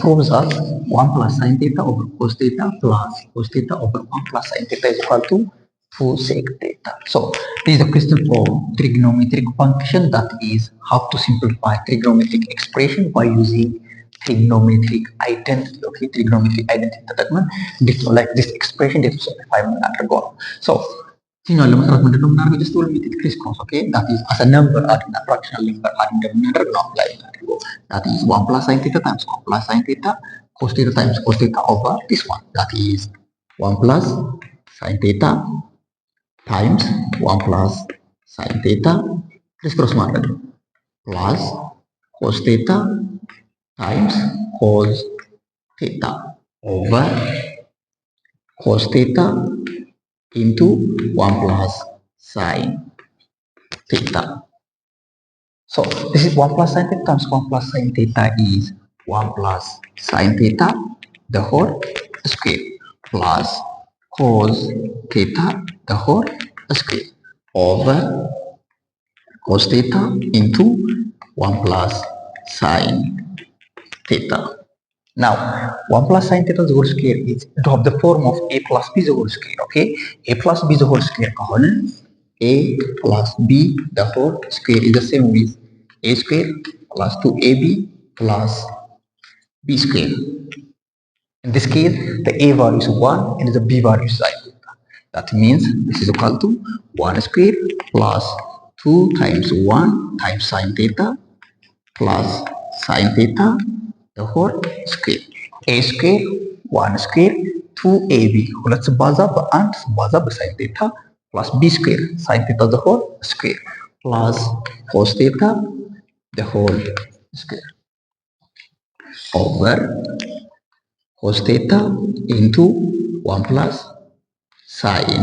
Proves us 1 plus sin theta over cos theta plus cos theta over 1 plus sin theta is equal to 2 sec theta. So this is the question from trigonometric function, that is how to simplify trigonometric expression by using trigonometric identity. Okay, trigonometric identity teman this like this expression that simplify undergo. So singular denominator just will meet it crisscross. Okay, that is as a number adding a fractional number adding the denominator not like that. That is 1 plus sin theta times 1 plus sin theta cos theta times cos theta over this one. That is 1 plus sin theta times 1 plus sin theta crisscross method plus cos theta times cos theta over cos theta into 1 plus sin theta. So this is 1 plus sin theta times 1 plus sin theta is 1 plus sin theta the whole square plus cos theta the whole square over cos theta into 1 plus sin theta. Now 1 plus sin theta the whole square is of the form of a plus b the whole square. Okay, a plus b the whole square a plus b the whole square is the same with a square plus 2ab plus b square. In this case, the a value is 1 and the b value is sin theta. That means this is equal to 1 square plus 2 times 1 times sin theta plus sin theta the whole square. A square 1 square 2ab ሁለት ሲባዛ በአንድ ሲባዛ በሳይን ቴታ plus b square sin theta the whole square plus cos theta the whole square over cos theta into 1 plus sin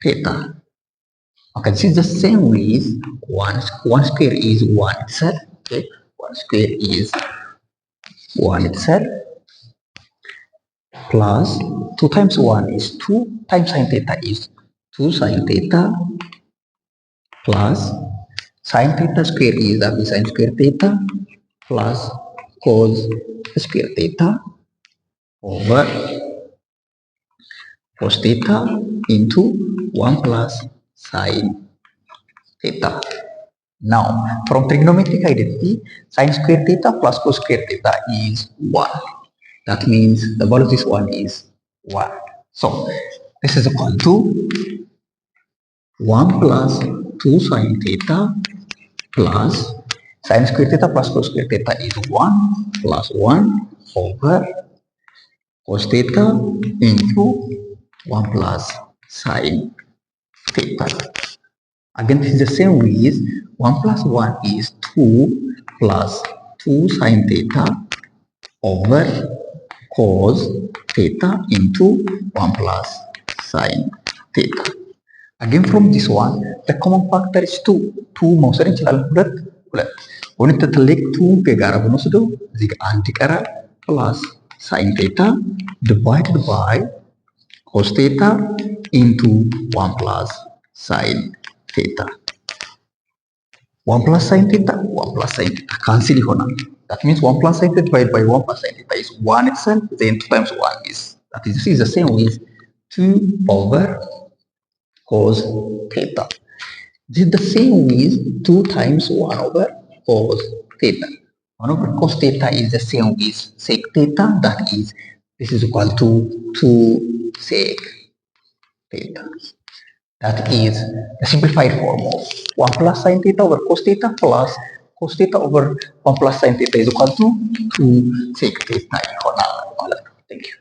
theta. Okay, this is the same with 1 square is 1 itself. Okay, 1 square is 1 itself plus 2 times 1 is 2 times sin theta is 2 sin theta plus sin theta square is that is sin square theta plus cos square theta over cos theta into 1 plus sin theta. Now from trigonometric identity, sin square theta plus cos square theta is 1. That means the value of this one is 1. So this is equal to 1 plus 2 sin theta plus sin square theta plus cos square theta is 1 plus 1 over cos theta into 1 plus sin theta. Again, this is the same with 1 plus 1 is 2 plus 2 sin theta over cos theta into 1 plus sin theta. Again, from this one, the common factor is 2. 2 መውሰድ እንችላለን። ሁለት ወንተ ትልቅ 2 ከጋራ ብንወስደው እዚህ ጋር አንድ ይቀራል plus sin theta divided by cos theta into 1 plus sin theta. 1 plus sin theta, 1 plus sin theta cancel ይሆናል. That means 1 plus sin theta divided by 1 plus sin theta is 1 itself, then 2 times 1 is, that is, this is the same with 2 over cos theta. This is the same with 2 times 1 over cos theta. 1 over cos theta is the same with sec theta, that is, this is equal to 2 sec theta. That is the simplified form of 1 plus sin theta over cos theta plus cos theta over 1 plus sin theta is equal to 2 sec theta. Thank you.